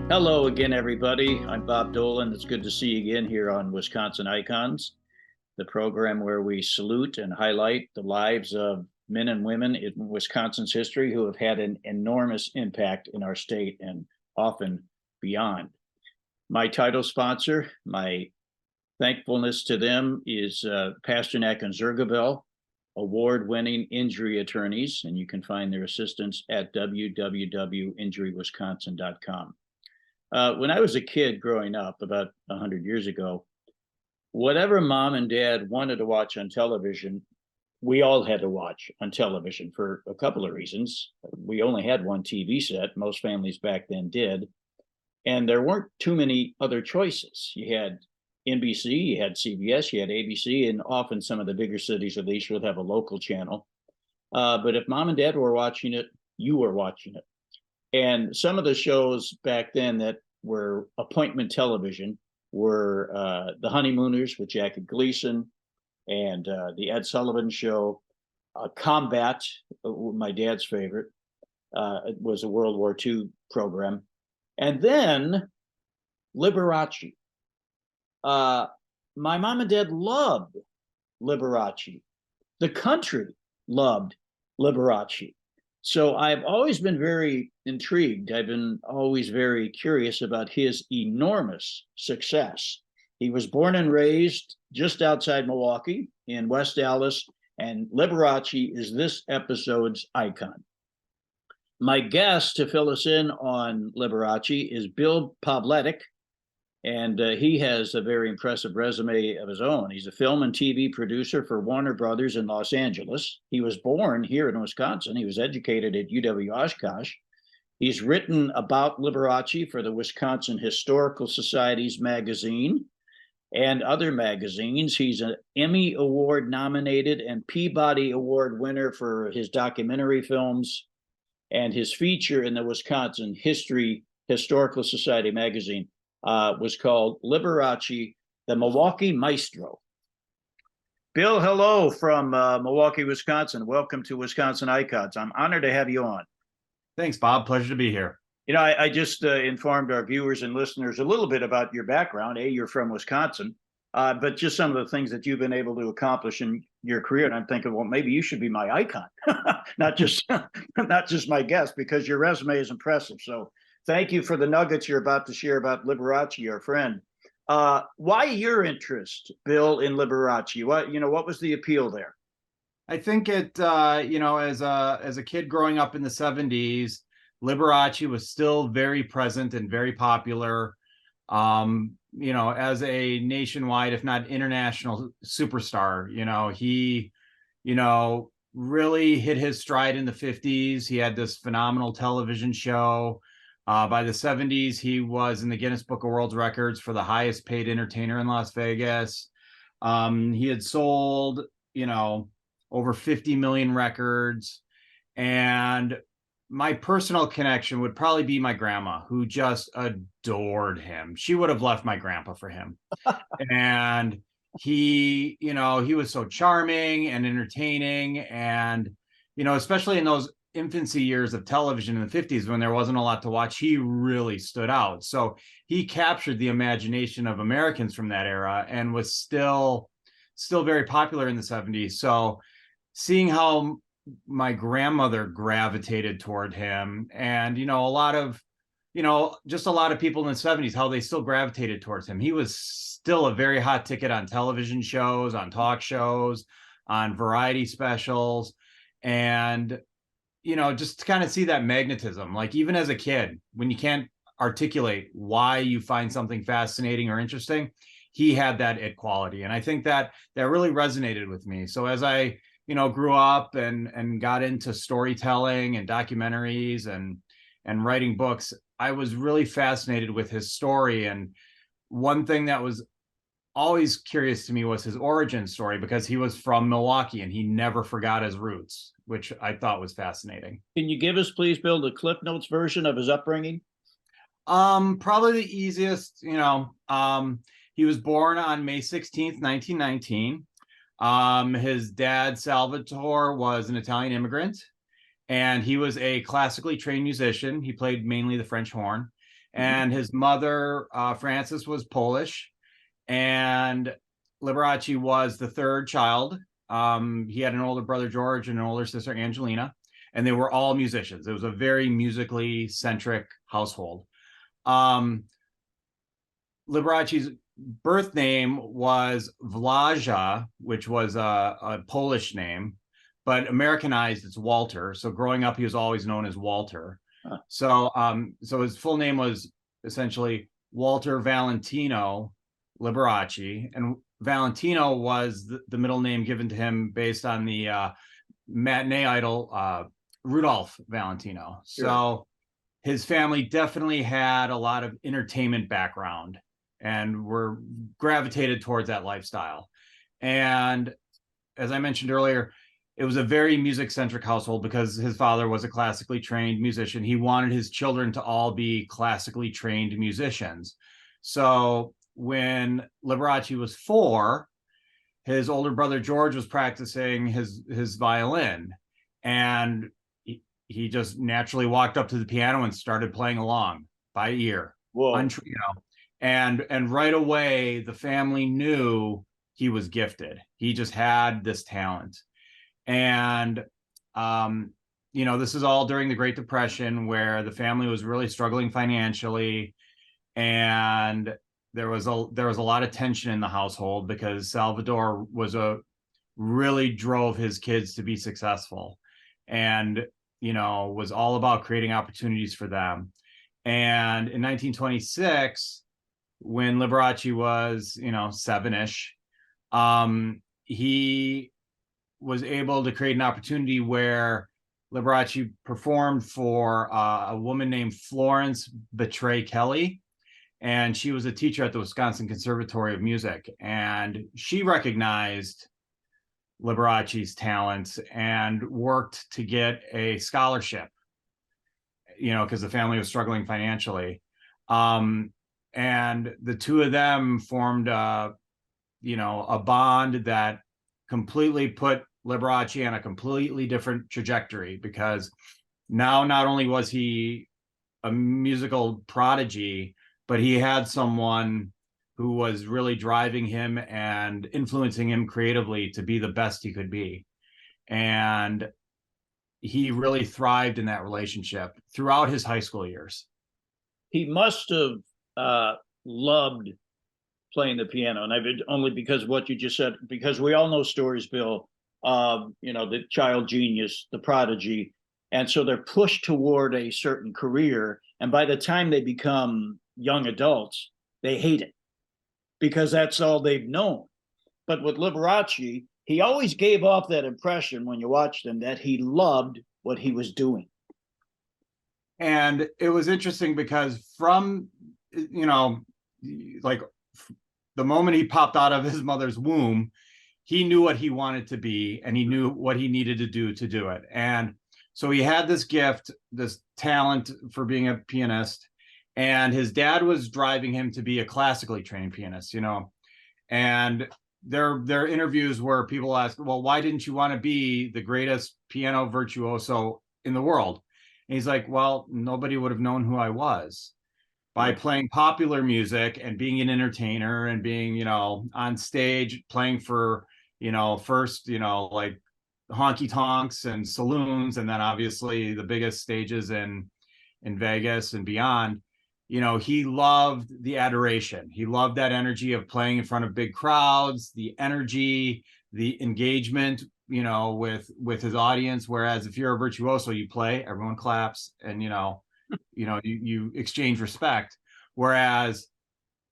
Hello again, everybody. I'm Bob Dolan. It's good to see you again here on Wisconsin Icons, the program where we salute and highlight the lives of men and women in Wisconsin's history who have had an enormous impact in our state and often beyond. My title sponsor, my thankfulness to them is Pasternak and Zergabel, award-winning injury attorneys, and you can find their assistance at www.injurywisconsin.com. When I was a kid growing up about 100 years ago, whatever mom and dad wanted to watch on television, we all had to watch on television for a couple of reasons. We only had one TV set, most families back then did, and there weren't too many other choices. You had NBC, you had CBS, you had ABC, and often some of the bigger cities at least would have a local channel. But if mom and dad were watching it, you were watching it. And some of the shows back then that were appointment television were The Honeymooners with Jackie Gleason and The Ed Sullivan Show. Combat, my dad's favorite, it was a World War II program. And then Liberace. My mom and dad loved Liberace. The country loved Liberace. So I've always been very intrigued. I've been always very curious about his enormous success. He was born and raised just outside Milwaukee in West Dallas, and Liberace is this episode's icon. My guest to fill us in on Liberace is Bill Pavletic, and he has a very impressive resume of his own. He's a film and TV producer for Warner Brothers in Los Angeles. He was born here in Wisconsin. He was educated at UW Oshkosh. He's written about Liberace for the Wisconsin Historical Society's magazine and other magazines. He's an Emmy Award nominated and Peabody Award winner for his documentary films, and his feature in the Wisconsin Historical Society magazine was called Liberace, the Milwaukee Maestro. Bill, hello from Milwaukee, Wisconsin. Welcome to Wisconsin Icons. I'm honored to have you on. Thanks, Bob. Pleasure to be here. You know, I just informed our viewers and listeners a little bit about your background. You're from Wisconsin, but just some of the things that you've been able to accomplish in your career. And I'm thinking, well, maybe you should be my icon, not just my guest, because your resume is impressive. So thank you for the nuggets you're about to share about Liberace, our friend. Why your interest, Bill, in Liberace? What was the appeal there? I think it, as a kid growing up in the 70s, Liberace was still very present and very popular, as a nationwide, if not international superstar. He, really hit his stride in the 50s. He had this phenomenal television show. By the 70s, he was in the Guinness Book of World Records for the highest paid entertainer in Las Vegas. He had sold, over 50 million records. And my personal connection would probably be my grandma, who just adored him. She would have left my grandpa for him. And he was so charming and entertaining. And, especially in those infancy years of television in the 50s when there wasn't a lot to watch, he really stood out. So he captured the imagination of Americans from that era and was still very popular in the 70s. So seeing how my grandmother gravitated toward him, and a lot of people in the 70s, how they still gravitated towards him. He was still a very hot ticket on television shows, on talk shows, on variety specials. And just to kind of see that magnetism, like even as a kid, when you can't articulate why you find something fascinating or interesting, he had that it quality. And I think that really resonated with me. So as I, grew up and got into storytelling and documentaries and writing books, I was really fascinated with his story. And one thing that was always curious to me was his origin story, because he was from Milwaukee and he never forgot his roots, which I thought was fascinating. Can you give us, please, Bill, the Cliff Notes version of his upbringing? Probably the easiest, he was born on May 16th, 1919. His dad, Salvatore, was an Italian immigrant, and he was a classically trained musician. He played mainly the French horn. Mhm. And his mother, Frances, was Polish, and Liberace was the third child. He had an older brother, George, and an older sister, Angelina, and they were all musicians. It was a very musically centric household. Um, Liberace's birth name was Vlaja, which was a Polish name, but Americanized, it's Walter. So growing up, he was always known as Walter. Huh. So his full name was essentially Walter Valentino Liberace, and Valentino was the middle name given to him based on the matinee idol Rudolph Valentino. Sure. So his family definitely had a lot of entertainment background and were gravitated towards that lifestyle. And as I mentioned earlier, it was a very music centric household because his father was a classically trained musician. He wanted his children to all be classically trained musicians. So when Liberace was 4, his older brother George was practicing his violin, and he just naturally walked up to the piano and started playing along by ear. Whoa. And right away the family knew he was gifted. He just had this talent. And this is all during the Great Depression, where the family was really struggling financially, and there was a lot of tension in the household because Salvador really drove his kids to be successful, and was all about creating opportunities for them. And in 1926, when Liberace was 7-ish, he was able to create an opportunity where Liberace performed for a woman named Florence Betray Kelly, and she was a teacher at the Wisconsin Conservatory of Music, and she recognized Liberace's talents and worked to get a scholarship, because the family was struggling financially. And the two of them formed a bond that completely put Liberace on a completely different trajectory, because now not only was he a musical prodigy, but he had someone who was really driving him and influencing him creatively to be the best he could be. And he really thrived in that relationship throughout his high school years. He must have loved playing the piano, and I've only because of what you just said, because we all know stories, Bill, the child genius, the prodigy, and so they're pushed toward a certain career, and by the time they become young adults, they hate it because that's all they've known. But with Liberace, he always gave off that impression when you watched him that he loved what he was doing. And it was interesting because from, like the moment he popped out of his mother's womb, he knew what he wanted to be and he knew what he needed to do it. And so he had this gift, this talent for being a pianist, and his dad was driving him to be a classically trained pianist, and there are interviews where people ask, well, why didn't you want to be the greatest piano virtuoso in the world? And he's like, well, nobody would have known who I was. By playing popular music and being an entertainer and being, on stage playing for, first, like honky tonks and saloons, and then obviously the biggest stages in Vegas and beyond. He loved the adoration. He loved that energy of playing in front of big crowds, the energy, the engagement, with his audience. Whereas if you're a virtuoso, you play, everyone claps, and you exchange respect. Whereas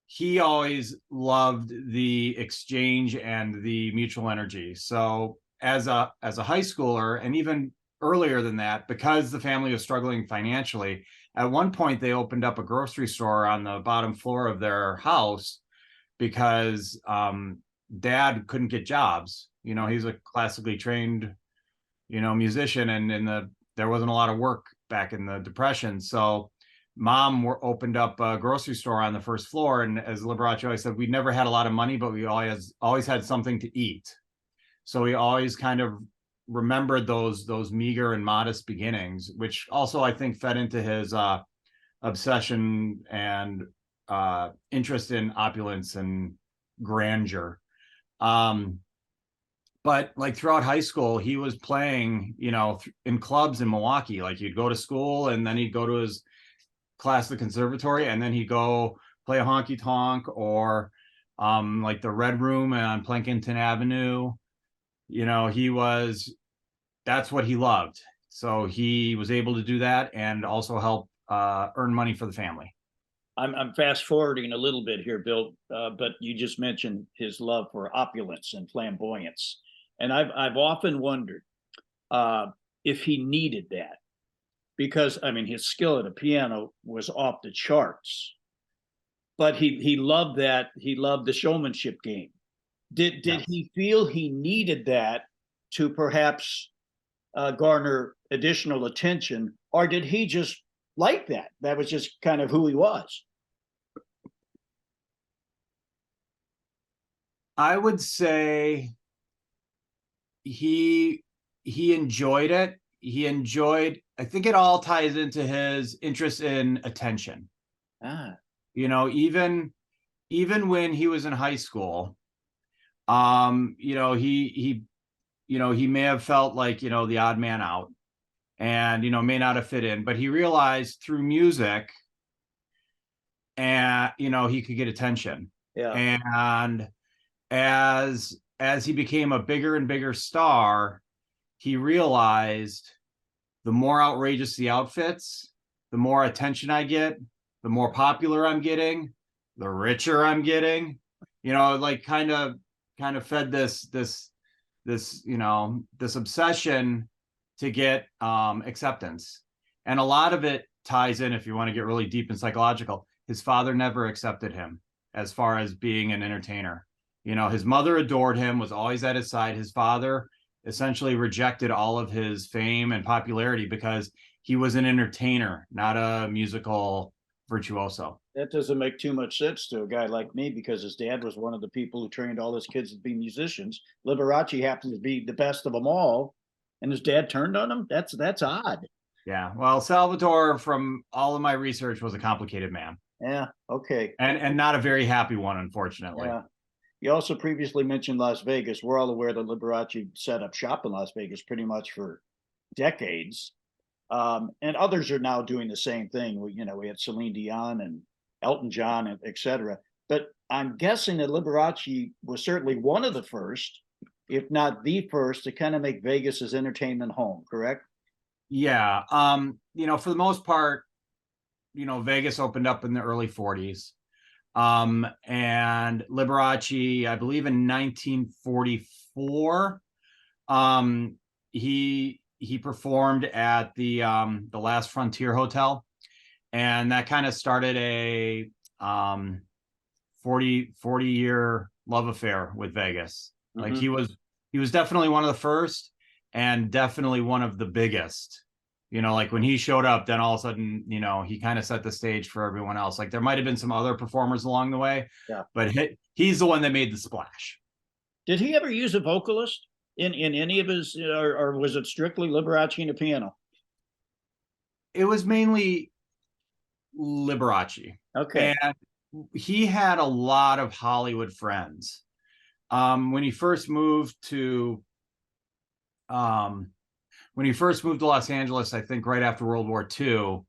he always loved the exchange and the mutual energy. So as a high schooler, and even earlier than that, because the family was struggling financially, at one point they opened up a grocery store on the bottom floor of their house because dad couldn't get jobs. He's a classically trained musician, and there wasn't a lot of work back in the Depression. So mom opened up a grocery store on the first floor, and as Liberace always said, we never had a lot of money, but we always had something to eat. So we always kind of remembered those meager and modest beginnings, which also I think fed into his obsession and interest in opulence and grandeur. But like throughout high school, he was playing, in clubs in Milwaukee. Like he'd go to school and then he'd go to his class at the conservatory, and then he'd go play a honky tonk, or like the Red Room on Plankinton Avenue. That's what he loved. So he was able to do that and also help earn money for the family. I'm fast forwarding a little bit here, Bill, but you just mentioned his love for opulence and flamboyance, and I've often wondered if he needed that, because I mean his skill at the piano was off the charts, but he loved that. He loved the showmanship game. Did Yeah. he feel he needed that to perhaps garner additional attention, or did he just like that? That was just kind of who he was. I would say he enjoyed it. I think it all ties into his interest in attention. Ah, Even when he was in high school, he may have felt like, the odd man out, and, may not have fit in, but he realized through music, and, he could get attention. yeah. And as he became a bigger and bigger star, he realized the more outrageous the outfits, the more attention I get, the more popular I'm getting, the richer I'm getting. Like kind of fed this obsession to get acceptance. And a lot of it ties in, if you want to get really deep and psychological, his father never accepted him as far as being an entertainer. His mother adored him, was always at his side. His father essentially rejected all of his fame and popularity because he was an entertainer, not a musical virtuoso. That doesn't make too much sense to a guy like me, because his dad was one of the people who trained all his kids to be musicians. Liberace happened to be the best of them all, and his dad turned on him. That's odd. Yeah. Well, Salvatore, from all of my research, was a complicated man. Yeah. Okay. And not a very happy one, unfortunately. Yeah. You also previously mentioned Las Vegas. We're all aware that Liberace set up shop in Las Vegas pretty much for decades. And others are now doing the same thing. We had Celine Dion and Elton John, and et cetera. But I'm guessing that Liberace was certainly one of the first, if not the first, to kind of make Vegas his entertainment home, correct? Yeah. For the most part, Vegas opened up in the early 40s. And Liberace, I believe in 1944, he performed at the Last Frontier Hotel, and that kind of started a 40-year love affair with Vegas. Like he was definitely one of the first, and definitely one of the biggest. Like when he showed up, then all of a sudden, he kind of set the stage for everyone else. Like there might have been some other performers along the way, Yeah. but he's the one that made the splash. Did he ever use a vocalist in any of his, or was it strictly Liberace and a piano? It was mainly Liberace. Okay. And he had a lot of Hollywood friends. When he first moved to Los Angeles, I think right after World War II,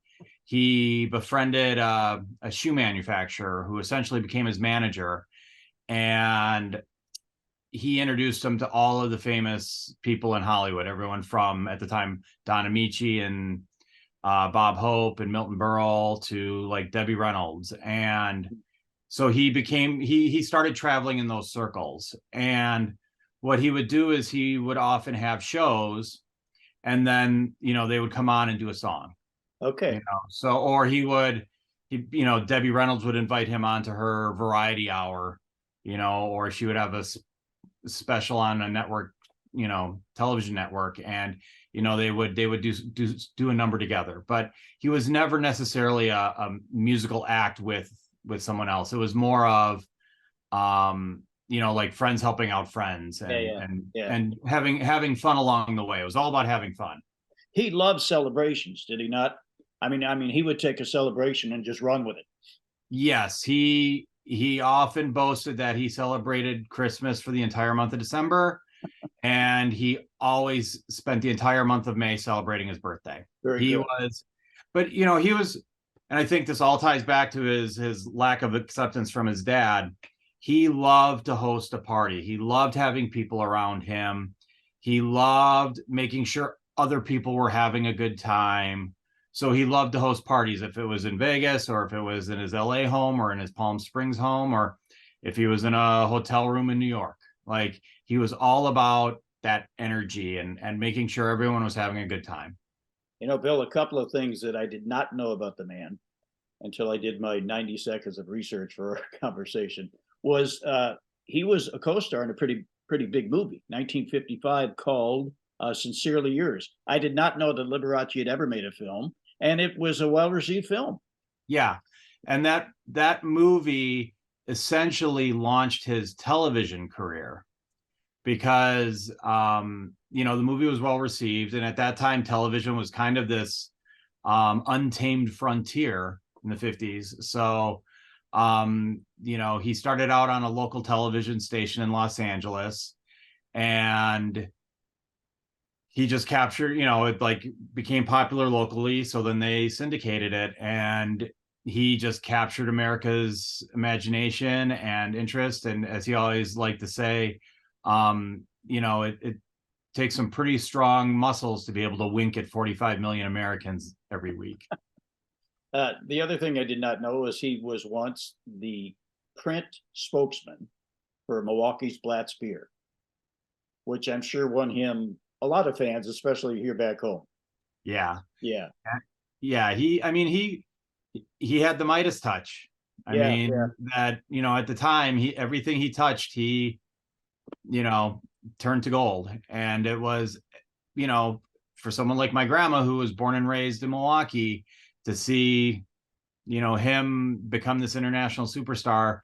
he befriended a shoe manufacturer who essentially became his manager, and he introduced him to all of the famous people in Hollywood, everyone from, at the time, Don Amici and Bob Hope and Milton Berle to like Debbie Reynolds. And so he started traveling in those circles. And what he would do is he would often have shows, and then, they would come on and do a song. Okay. So, or Debbie Reynolds would invite him onto her variety hour, or she would have a special on a network, television network, and they would do a number together. But he was never necessarily a musical act with someone else. It was more of like friends helping out friends, and having fun along the way. It was all about having fun. He loved celebrations, did he not? I mean, he would take a celebration and just run with it. Yes, he often boasted that he celebrated Christmas for the entire month of December, and he always spent the entire month of May celebrating his birthday. Very He good. was, but he was, and I think this all ties back to his lack of acceptance from his dad. He loved to host a party. He loved having people around him. He loved making sure other people were having a good time. So he loved to host parties, if it was in Vegas or if it was in his LA home or in his Palm Springs home or if he was in a hotel room in New York. Like he was all about that energy and making sure everyone was having a good time. Bill, a couple of things that I did not know about the man until I did my 90 seconds of research for our conversation was he was a co-star in a pretty big movie, 1955, called Sincerely Yours. I did not know that Liberace had ever made a film, and it was a well-received film. Yeah. And that movie essentially launched his television career because the movie was well received. And at that time, television was kind of this untamed frontier in the 50s. So he started out on a local television station in Los Angeles, and he just captured, it like became popular locally. So then they syndicated it, and he just captured America's imagination and interest. And as he always liked to say, it takes some pretty strong muscles to be able to wink at 45 million Americans every week. The other thing I did not know is he was once the print spokesman for Milwaukee's Blatz beer, which I'm sure won him a lot of fans, especially here back home. Yeah. Yeah. Yeah. He had the Midas touch. I Yeah. mean, Yeah. that, at the time, everything he touched, he turned to gold. And it was, for someone like my grandma, who was born and raised in Milwaukee, to see, him become this international superstar,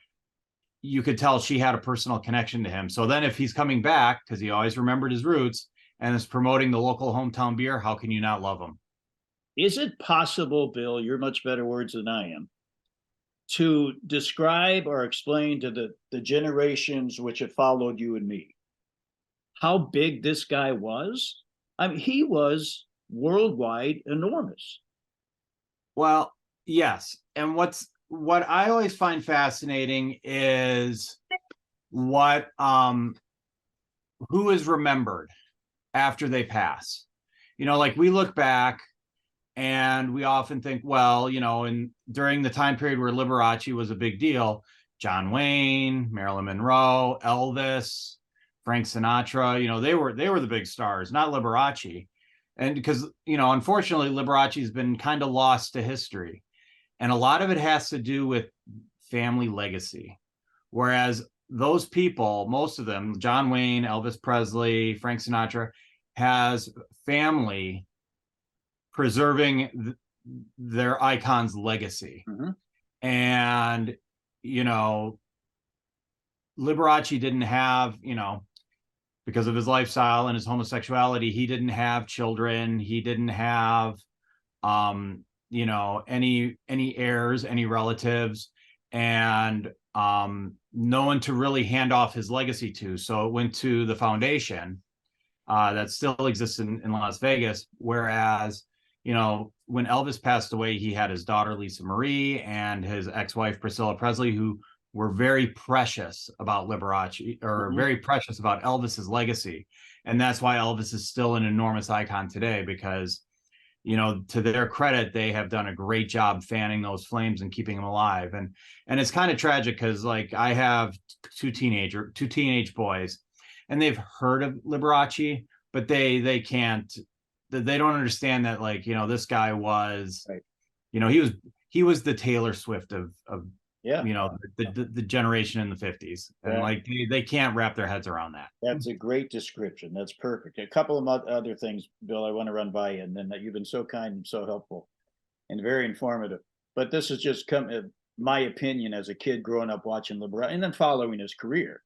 you could tell she had a personal connection to him. So then if he's coming back, because he always remembered his roots and is promoting the local hometown beer, how can you not love him? Is it possible, Bill, you're much better words than I am, to describe or explain to the generations which have followed you and me how big this guy was? I mean, he was worldwide enormous. Well, yes. And what I always find fascinating is what who is remembered after they pass. Like we look back and we often think, well, during the time period where Liberace was a big deal, John Wayne, Marilyn Monroe, Elvis, Frank Sinatra, they were the big stars, not Liberace. And because, unfortunately, Liberace's been kind of lost to history. And a lot of it has to do with family legacy. Whereas those people, most of them, John Wayne, Elvis Presley, Frank Sinatra, has family preserving their icon's legacy. Mm-hmm. And, Liberace didn't have, because of his lifestyle and his homosexuality, he didn't have children. He didn't have, any heirs, any relatives, and no one to really hand off his legacy to. So it went to the foundation that still exists in Las Vegas. Whereas, when Elvis passed away, he had his daughter, Lisa Marie, and his ex-wife, Priscilla Presley, who were very precious about Liberace, or Mm-hmm. very precious about Elvis's legacy. And that's why Elvis is still an enormous icon today, because, to their credit, they have done a great job fanning those flames and keeping them alive. And it's kind of tragic because, like, I have two teenage boys, and they've heard of Liberace, but they can't, they don't understand that, like, this guy was, Right. he was the Taylor Swift of Yeah. the generation in the 50s. And Yeah. like they can't wrap their heads around that. That's a great description. That's perfect. A couple of other things, Bill, I want to run by you, and then you've been so kind and so helpful and very informative. But this has just come, my opinion as a kid growing up watching Liberace and then following his career.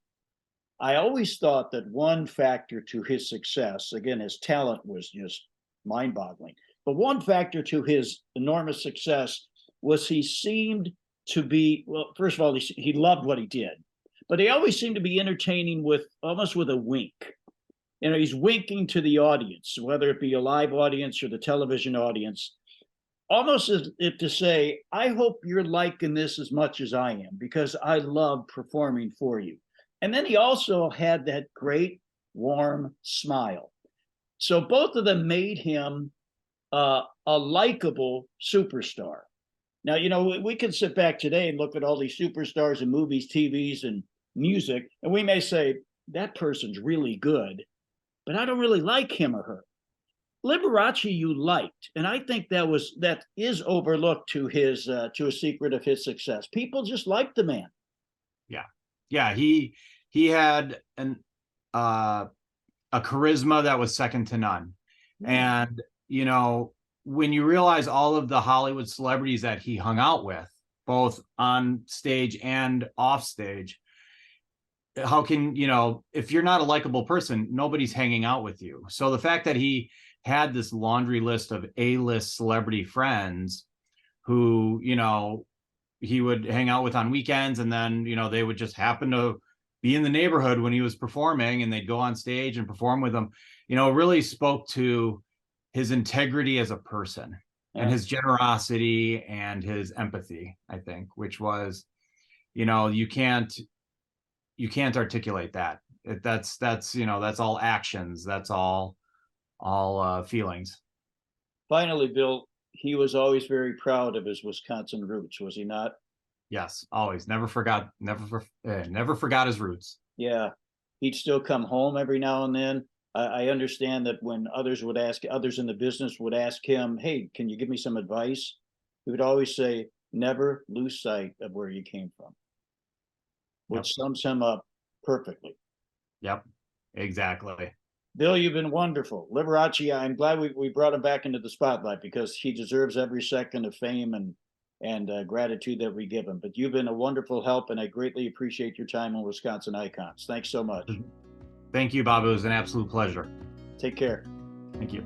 I always thought that one factor to his success, again, his talent was just mind boggling, But one factor to his enormous success was he seemed to be, well, first of all, he loved what he did, but he always seemed to be entertaining with almost with a wink. You know, he's winking to the audience, whether it be a live audience or the television audience, almost as if to say, I hope you're liking this as much as I am, because I love performing for you. And then he also had that great warm smile. So both of them made him a likable superstar. Now, you know, we can sit back today and look at all these superstars in movies, TVs, and music, and we may say, that person's really good, but I don't really like him or her. Liberace you liked, and I think that is overlooked to a secret of his success. People just liked the man. Yeah, he had a charisma that was second to none. And you know, when you realize all of the Hollywood celebrities that he hung out with, both on stage and off stage, how can, you know, if you're not a likable person, nobody's hanging out with you. So the fact that he had this laundry list of A-list celebrity friends who, you know, he would hang out with on weekends, and then, you know, they would just happen to be in the neighborhood when he was performing, and they'd go on stage and perform with him, you know, really spoke to his integrity as a person and his generosity and his empathy, I think, which was, you know, you can't articulate that. That's, you know, that's all actions. That's all feelings. Finally, Bill, he was always very proud of his Wisconsin roots, was he not? Yes, always. Never forgot his roots. Yeah, he'd still come home every now and then. I understand that when others in the business would ask him, hey, can you give me some advice? He would always say, never lose sight of where you came from, which sums him up perfectly. Yep, exactly. Bill, you've been wonderful. Liberace, I'm glad we brought him back into the spotlight, because he deserves every second of fame and gratitude that we give him. But you've been a wonderful help, and I greatly appreciate your time on Wisconsin Icons. Thanks so much. Thank you, Bob. It was an absolute pleasure. Take care. Thank you.